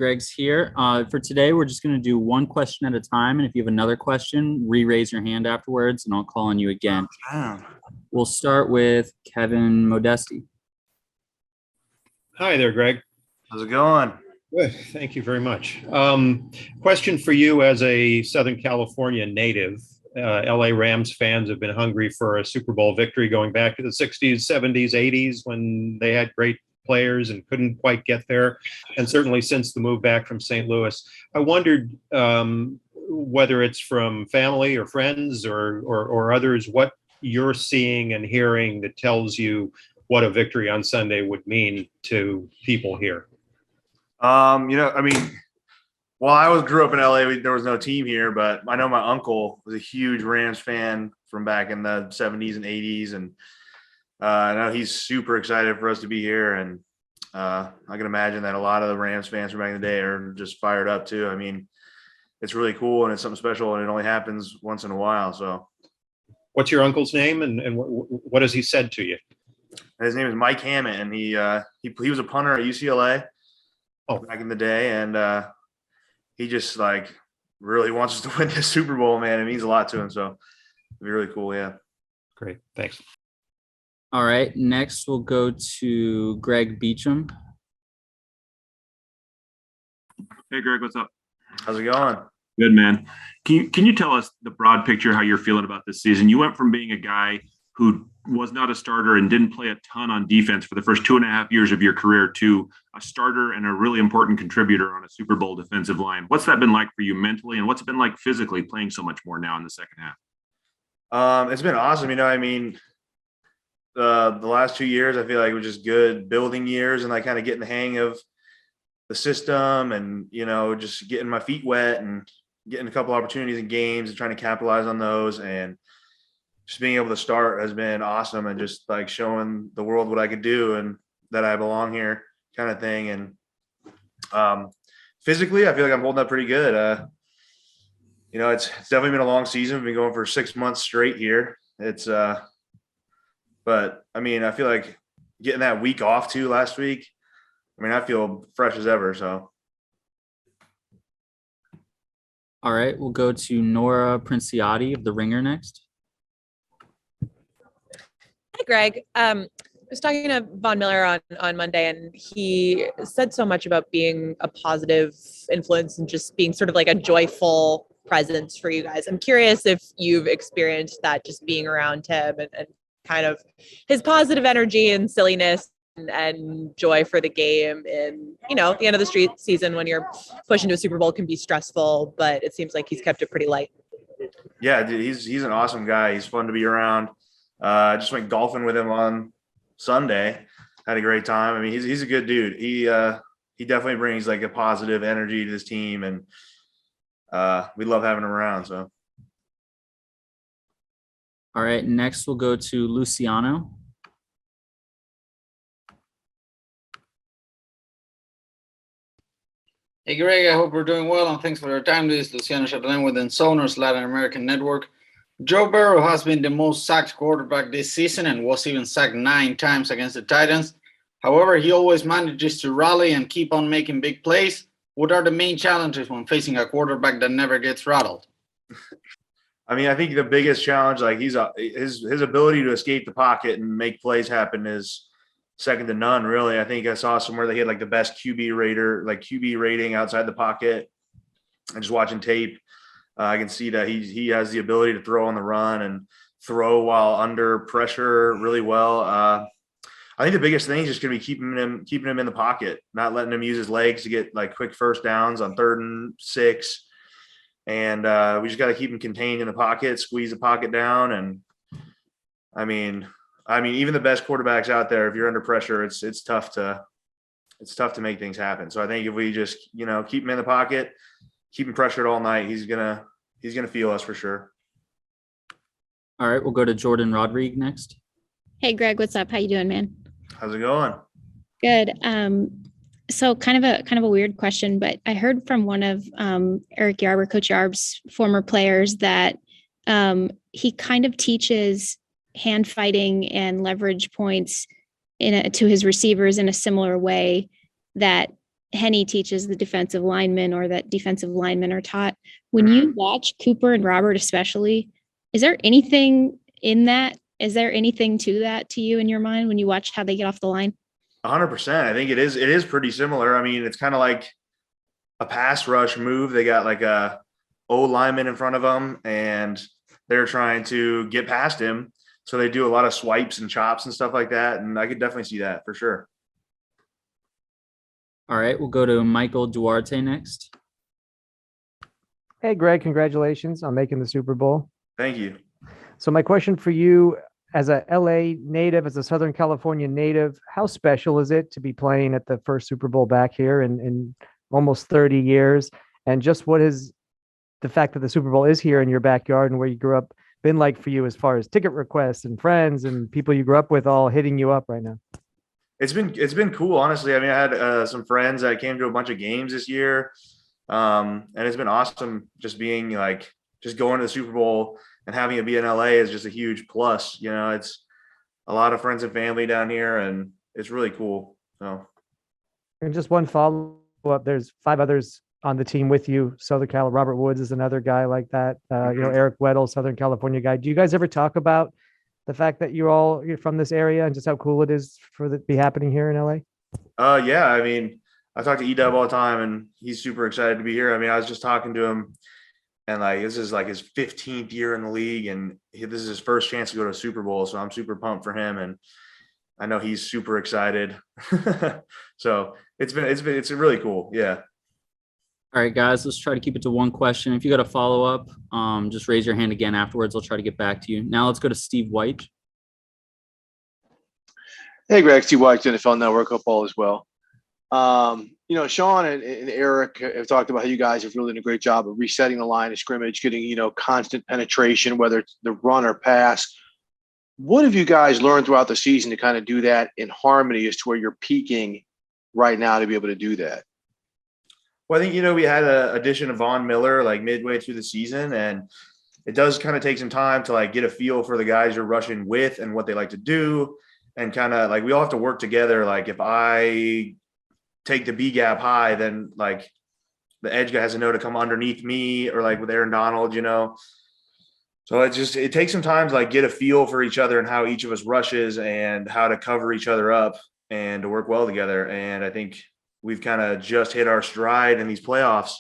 Greg's here. For today, we're just going to do one question at a time. And if you have another question, re-raise your hand afterwards, and I'll call on you again. We'll start with Kevin Modesti. Hi there, Greg. How's it going? Good. Thank you very much. Question for you as a Southern California native. LA Rams fans have been hungry for a Super Bowl victory going back to the 60s, 70s, 80s when they had great players and couldn't quite get there. And certainly since the move back from St. Louis, I wondered whether it's from family or friends or others, what you're seeing and hearing that tells you what a victory on Sunday would mean to people here. Well, I grew up in LA. There was no team here, but I know my uncle was a huge Rams fan from back in the 70s and 80s. And I know he's super excited for us to be here. And I can imagine that a lot of the Rams fans from back in the day are just fired up too. I mean, it's really cool and it's something special and it only happens once in a while. So what's your uncle's name and what has he said to you? His name is Mike Hammett, and he was a punter at UCLA back in the day. And he just really wants us to win this Super Bowl, man. It means a lot to him. So it'd be really cool. Yeah. Great. Thanks. All right. Next, we'll go to Greg Beecham. Hey, Greg, what's up? How's it going? Good, man. Can you tell us the broad picture, how you're feeling about this season? You went from being a guy who was not a starter and didn't play a ton on defense for the first 2.5 years of your career to a starter and a really important contributor on a Super Bowl defensive line. What's that been like for you mentally, and what's it been like physically playing so much more now in the second half? It's been awesome. The last 2 years, I feel like it was just good building years and kind of getting the hang of the system and, just getting my feet wet and getting a couple opportunities in games and trying to capitalize on those. And just being able to start has been awesome and just showing the world what I could do and that I belong here kind of thing. And physically, I feel like I'm holding up pretty good. It's definitely been a long season. We've been going for 6 months straight here. But I feel like getting that week off too last week, I feel fresh as ever. So. All right. We'll go to Nora Princiati of The Ringer next. Hi, Greg. I was talking to Von Miller on Monday, and he said so much about being a positive influence and just being sort of like a joyful presence for you guys. I'm curious if you've experienced that, just being around him and kind of his positive energy and silliness and joy for the game. And, the end of the season when you're pushing to a Super Bowl can be stressful, but it seems like he's kept it pretty light. Yeah, dude, he's an awesome guy. He's fun to be around. I just went golfing with him on Sunday. Had a great time. He's a good dude. He definitely brings a positive energy to this team, and we love having him around. So. All right. Next, we'll go to Luciano. Hey, Greg, I hope we're doing well, and thanks for your time. This is Luciano Chapelain with Ensoners Latin American Network. Joe Burrow has been the most sacked quarterback this season and was even sacked 9 times against the Titans. However, he always manages to rally and keep on making big plays. What are the main challenges when facing a quarterback that never gets rattled? I think the biggest challenge, his ability to escape the pocket and make plays happen is second to none, really. I think I saw somewhere that he had the best QB rating outside the pocket. And just watching tape, I can see that he has the ability to throw on the run and throw while under pressure really well. I think the biggest thing is just going to be keeping him in the pocket, not letting him use his legs to get quick first downs on 3rd and 6. And we just got to keep him contained in the pocket, squeeze the pocket down. And even the best quarterbacks out there, if you're under pressure, it's tough to make things happen. So I think if we just, keep him in the pocket, keep him pressured all night, he's gonna feel us for sure. All right, we'll go to Jordan Rodriguez next. Hey, Greg, what's up? How you doing, man? How's it going? Good. So kind of a weird question, but I heard from one of Eric Yarber, Coach Yarb's former players, that he kind of teaches hand fighting and leverage points to his receivers in a similar way that Henny teaches the defensive linemen or that defensive linemen are taught. When you watch Cooper and Robert, especially, is there anything in that? Is there anything to that to you in your mind when you watch how they get off the line? 100%. I think it is pretty similar. I mean, it's kind of like a pass rush move. They got like a old lineman in front of them and they're trying to get past him. So they do a lot of swipes and chops and stuff like that. And I could definitely see that for sure. All right, we'll go to Michael Duarte next. Hey, Greg, congratulations on making the Super Bowl. Thank you. So my question for you, as a LA native, as a Southern California native, how special is it to be playing at the first Super Bowl back here in almost 30 years? And just what is the fact that the Super Bowl is here in your backyard and where you grew up been like for you as far as ticket requests and friends and people you grew up with all hitting you up right now? It's been cool, honestly. I mean, I had some friends that came to a bunch of games this year. And it's been awesome just being like, just going to the Super Bowl and having it be in LA is just a huge plus. You know, it's a lot of friends and family down here and it's really cool. So. And just one follow up, there's 5 others on the team with you. Southern Cal, Robert Woods is another guy like that. Eric Weddle, Southern California guy. Do you guys ever talk about the fact that you're from this area and just how cool it is for it to be happening here in LA? Yeah. I mean, I talk to E-Dub all the time and he's super excited to be here. I mean, I was just talking to him and like, this is like his 15th year in the league and this is his first chance to go to a Super Bowl. So I'm super pumped for him. And I know he's super excited. So it's really cool. Yeah. All right, guys, let's try to keep it to one question. If you got a follow-up, just raise your hand again afterwards. I'll try to get back to you. Now let's go to Steve White. Hey, Greg, Steve White, NFL Network football as well. Sean and Eric have talked about how you guys have really done a great job of resetting the line of scrimmage, getting, constant penetration, whether it's the run or pass. What have you guys learned throughout the season to kind of do that in harmony as to where you're peaking right now to be able to do that? Well, I think, we had an addition of Von Miller like midway through the season, and it does kind of take some time to like get a feel for the guys you're rushing with and what they like to do. And kind of like we all have to work together. Like if I take the B gap high, then like the edge guy has to know to come underneath me or like with Aaron Donald, So it takes some time to like get a feel for each other and how each of us rushes and how to cover each other up and to work well together. And I think we've kind of just hit our stride in these playoffs,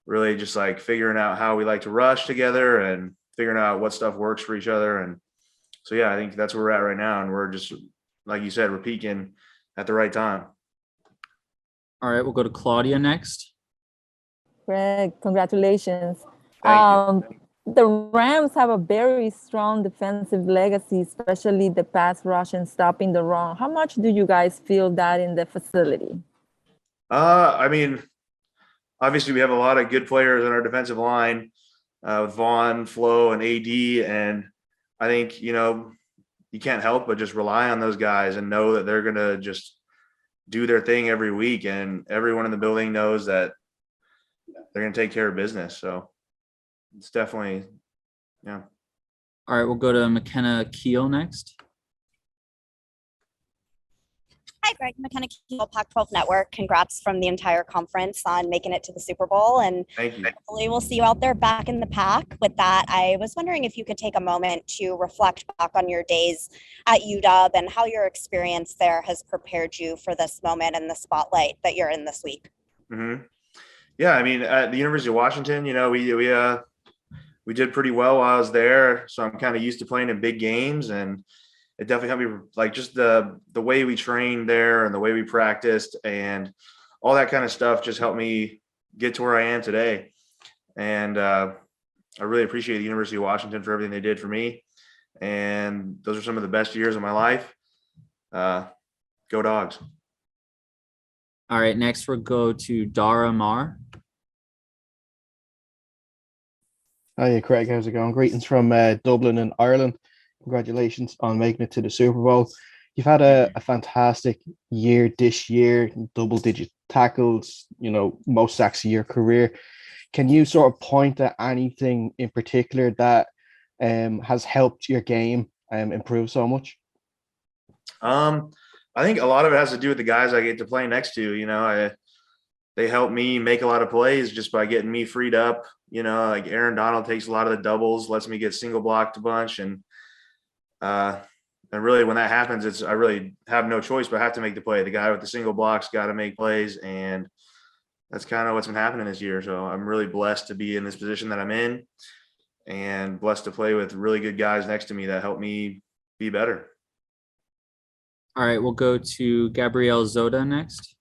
really just like figuring out how we like to rush together and figuring out what stuff works for each other. And so, yeah, I think that's where we're at right now. And we're just, like you said, we're peaking at the right time. All right, we'll go to Claudia next. Greg, congratulations. Thank you. The Rams have a very strong defensive legacy, especially the pass rush and stopping the run. How much do you guys feel that in the facility? I mean, obviously we have a lot of good players on our defensive line with Vaughn, Flo, and AD. And I think, you can't help but just rely on those guys and know that they're going to just do their thing every week. And everyone in the building knows that they're going to take care of business. So it's definitely, yeah. All right, we'll go to McKenna Keel next. Hi, Greg. McKenna Keel, Pac-12 Network. Congrats from the entire conference on making it to the Super Bowl. And Thank you. hopefully we'll see you out there back in the pack. With that, I was wondering if you could take a moment to reflect back on your days at UW and how your experience there has prepared you for this moment and the spotlight that you're in this week. Mm-hmm. Yeah, I mean, at the University of Washington, we did pretty well while I was there. So I'm kind of used to playing in big games, and it definitely helped me, like just the way we trained there and the way we practiced and all that kind of stuff just helped me get to where I am today. And I really appreciate the University of Washington for everything they did for me. And those are some of the best years of my life. Go Dogs. All right, next we'll go to Dara Mar. Hiya, Craig. How's it going? Greetings from Dublin in Ireland. Congratulations on making it to the Super Bowl. You've had a fantastic year this year, double-digit tackles, most sacks of your career. Can you sort of point at anything in particular that has helped your game improve so much? I think a lot of it has to do with the guys I get to play next to. they help me make a lot of plays just by getting me freed up. You know, like Aaron Donald takes a lot of the doubles, lets me get single blocked a bunch. And really when that happens, I really have no choice, but I have to make the play. The guy with the single blocks got to make plays. And that's kind of what's been happening this year. So I'm really blessed to be in this position that I'm in and blessed to play with really good guys next to me that help me be better. All right, we'll go to Gabrielle Zoda next.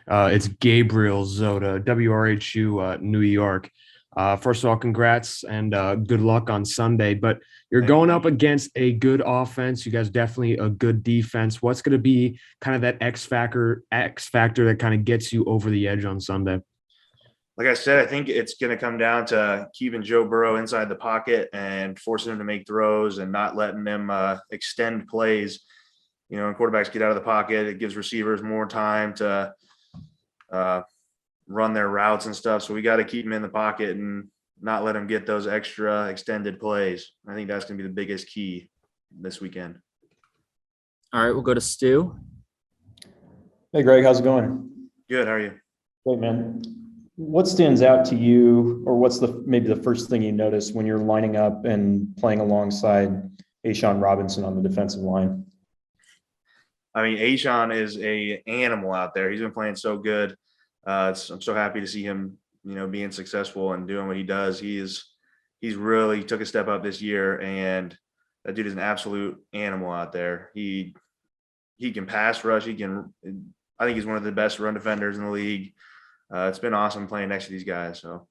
It's Gabriel Zoda, WRHU, New York. First of all, congrats and good luck on Sunday. But you're going up against a good offense. You guys definitely a good defense. What's going to be kind of that X factor that kind of gets you over the edge on Sunday? Like I said, I think it's going to come down to keeping Joe Burrow inside the pocket and forcing him to make throws and not letting them extend plays. You know, when quarterbacks get out of the pocket, it gives receivers more time to run their routes and stuff. So we got to keep them in the pocket and not let them get those extra extended plays. I think that's going to be the biggest key this weekend. All right, we'll go to Stu. Hey, Greg, how's it going? Good. How are you? Great, man. What stands out to you, or what's maybe the first thing you notice when you're lining up and playing alongside A'Shawn Robinson on the defensive line? I mean, A'Shawn is an animal out there. He's been playing so good. I'm so happy to see him, you know, being successful and doing what he does. He's really took a step up this year, and that dude is an absolute animal out there. He can pass rush. I think he's one of the best run defenders in the league. It's been awesome playing next to these guys. So,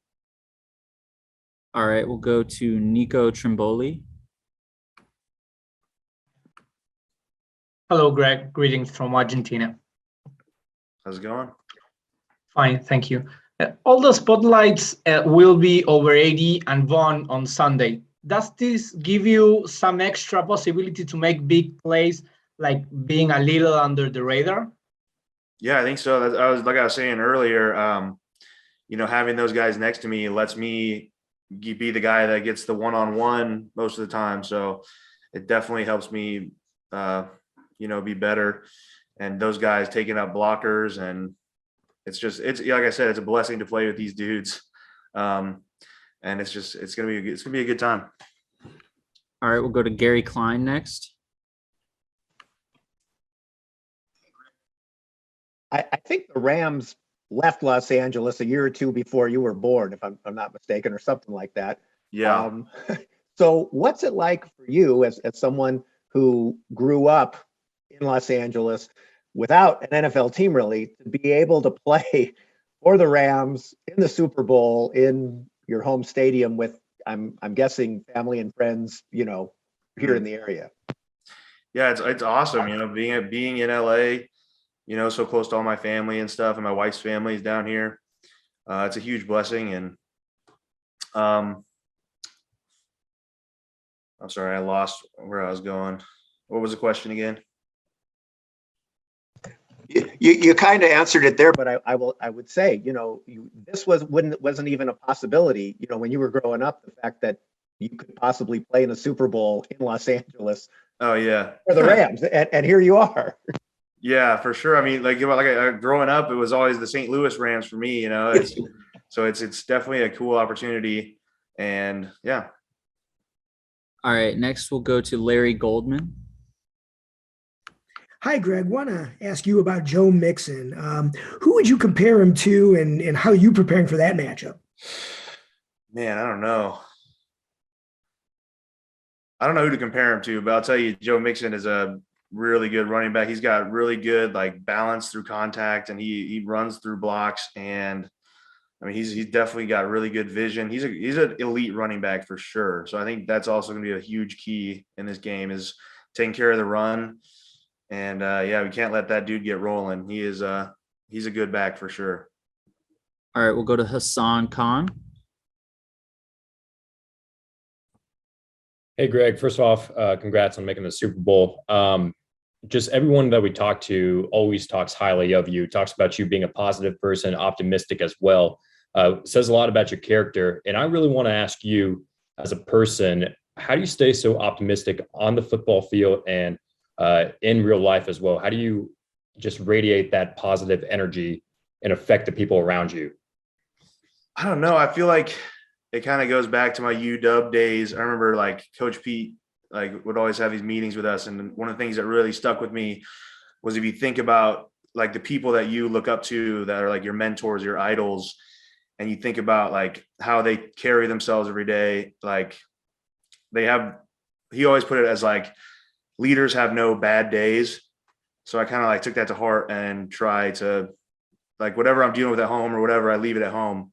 all right, we'll go to Nico Trimboli. Hello, Greg. Greetings from Argentina. How's it going? Fine, thank you. All the spotlights will be over AD and Von on Sunday. Does this give you some extra possibility to make big plays, like being a little under the radar? Yeah, I think so. Like I was saying earlier, you know, having those guys next to me lets me be the guy that gets the one-on-one most of the time. So it definitely helps me, you know, be better. And those guys taking up blockers, and it's like I said, it's a blessing to play with these dudes. And it's gonna be a good time. All right, we'll go to Gary Klein next. I think the Rams left Los Angeles a year or two before you were born, if I'm not mistaken, or something like that. Yeah. So what's it like for you as someone who grew up in Los Angeles without an NFL team, really, to be able to play for the Rams in the Super Bowl in your home stadium with, I'm guessing, family and friends, you know, here in the area? Yeah, it's awesome, you know, being in LA, you know, so close to all my family and stuff, and my wife's family is down here. It's a huge blessing. And I'm sorry, I lost where I was going. What was the question again? You kind of answered it there, but I would say, you know, this wasn't even a possibility, you know, when you were growing up, the fact that you could possibly play in a Super Bowl in Los Angeles. Oh yeah, for the Rams, and here you are. Yeah, for sure. I mean, like growing up, it was always the St. Louis Rams for me, you know. It's definitely a cool opportunity, and yeah. All right, next we'll go to Larry Goldman. Hi, Greg. Want to ask you about Joe Mixon. Who would you compare him to, and how are you preparing for that matchup? Man, I don't know. I don't know who to compare him to, but I'll tell you, Joe Mixon is a really good running back. He's got really good like balance through contact, and he runs through blocks. And I mean, he's definitely got really good vision. He's an elite running back for sure. So I think that's also going to be a huge key in this game, is taking care of the run. And yeah, we can't let that dude get rolling. He's a good back for sure. All right, we'll go to Hassan Khan. Hey, Greg, first off, congrats on making the Super Bowl. Just everyone that we talk to always talks highly of you, talks about you being a positive person, optimistic as well. Says a lot about your character. And I really want to ask you as a person, how do you stay so optimistic on the football field and in real life as well? How do you just radiate that positive energy and affect the people around you? I don't know. I feel like it kind of goes back to my UW days. I remember like Coach Pete like would always have these meetings with us, and one of the things that really stuck with me was if you think about like the people that you look up to that are like your mentors, your idols, and you think about like how they carry themselves every day, like he always put it as like leaders have no bad days. So I kind of like took that to heart and try to like whatever I'm dealing with at home or whatever, I leave it at home.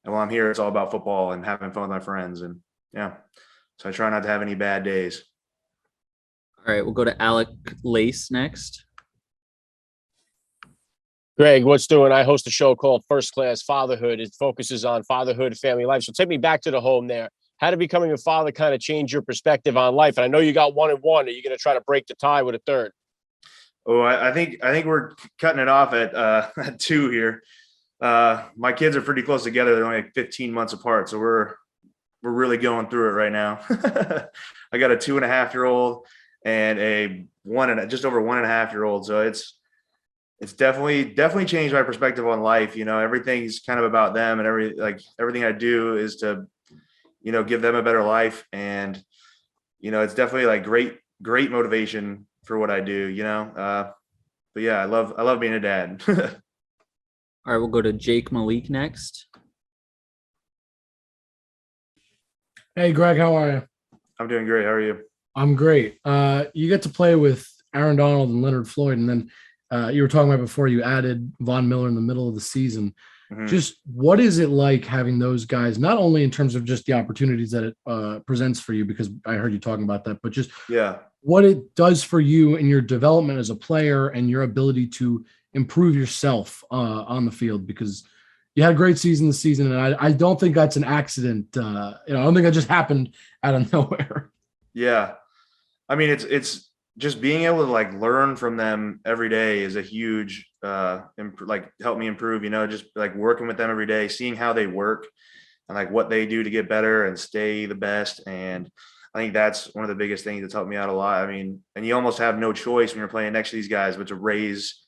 And while I'm here, it's all about football and having fun with my friends. And yeah, so I try not to have any bad days. All right, we'll go to Alec Lace next. Greg, what's doing? I host a show called First Class Fatherhood. It focuses on fatherhood and family life. So take me back to the home there. How did becoming a father kind of change your perspective on life? And I know you got 1 and 1. Are you going to try to break the tie with a third? Oh, I think we're cutting it off at 2 here. My kids are pretty close together. They're only like 15 months apart. So we're really going through it right now. I got a 2.5-year-old and a just over 1.5-year-old. So it's definitely changed my perspective on life. You know, everything's kind of about them, and everything I do is to, you know, give them a better life. And, you know, it's definitely like great motivation for what I do, you know? But yeah, I love being a dad. All right, we'll go to Jake Malik next. Hey, Greg, how are you? I'm doing great. How are you? I'm great. You get to play with Aaron Donald and Leonard Floyd, and then you were talking about before you added Von Miller in the middle of the season. Mm-hmm. Just what is it like having those guys, not only in terms of just the opportunities that it presents for you, because I heard you talking about that, but just what it does for you in your development as a player and your ability to improve yourself on the field, because you had a great season this season. And I don't think that's an accident. I don't think that just happened out of nowhere. Yeah. I mean, it's just being able to like learn from them every day is a huge, help me improve, you know, just like working with them every day, seeing how they work and like what they do to get better and stay the best. And I think that's one of the biggest things that's helped me out a lot. I mean, and you almost have no choice when you're playing next to these guys, but to rise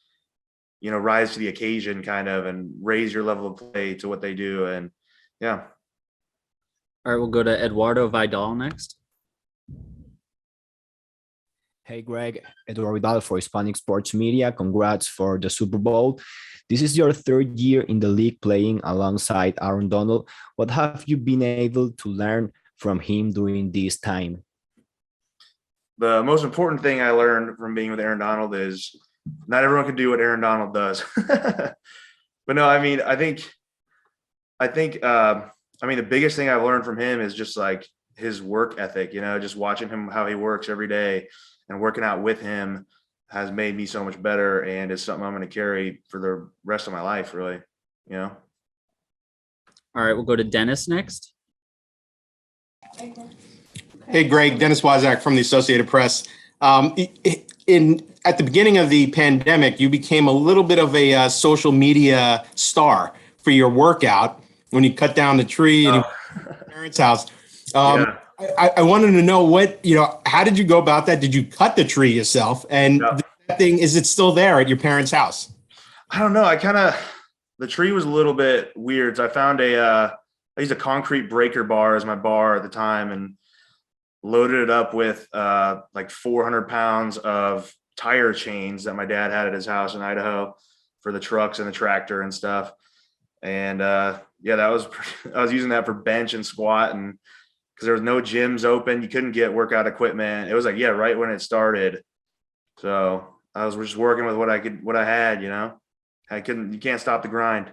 to the occasion kind of, and raise your level of play to what they do. And yeah. All right, we'll go to Eduardo Vidal next. Hey, Greg, Eduardo Vidal for Hispanic Sports Media. Congrats for the Super Bowl. This is your 3rd year in the league playing alongside Aaron Donald. What have you been able to learn from him during this time? The most important thing I learned from being with Aaron Donald is not everyone can do what Aaron Donald does. But no, I mean, I think the biggest thing I've learned from him is just like his work ethic, you know, just watching him, how he works every day and working out with him has made me so much better. And it's something I'm going to carry for the rest of my life, really, you know? All right, we'll go to Dennis next. Hey, Greg, Dennis Wozak from the Associated Press. At the beginning of the pandemic, you became a little bit of a social media star for your workout when you cut down the tree at your parents' house. I wanted to know how did you go about that? Did you cut the tree yourself? And that thing, is it still there at your parents' house? I don't know. The tree was a little bit weird. So I found I used a concrete breaker bar as my bar at the time and loaded it up with like 400 pounds of tire chains that my dad had at his house in Idaho for the trucks and the tractor and stuff. And I was using that for bench and squat, and because there was no gyms open, you couldn't get workout equipment. It was like, right when it started. So I was just working with what I had, you know. You can't stop the grind.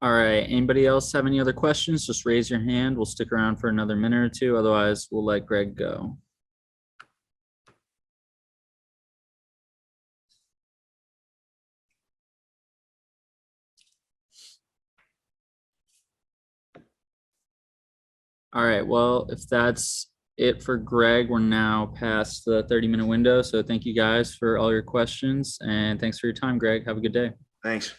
All right. Anybody else have any other questions? Just raise your hand. We'll stick around for another minute or two. Otherwise, we'll let Greg go. All right. Well, if that's it for Greg, we're now past the 30-minute window. So thank you guys for all your questions. And thanks for your time, Greg. Have a good day. Thanks.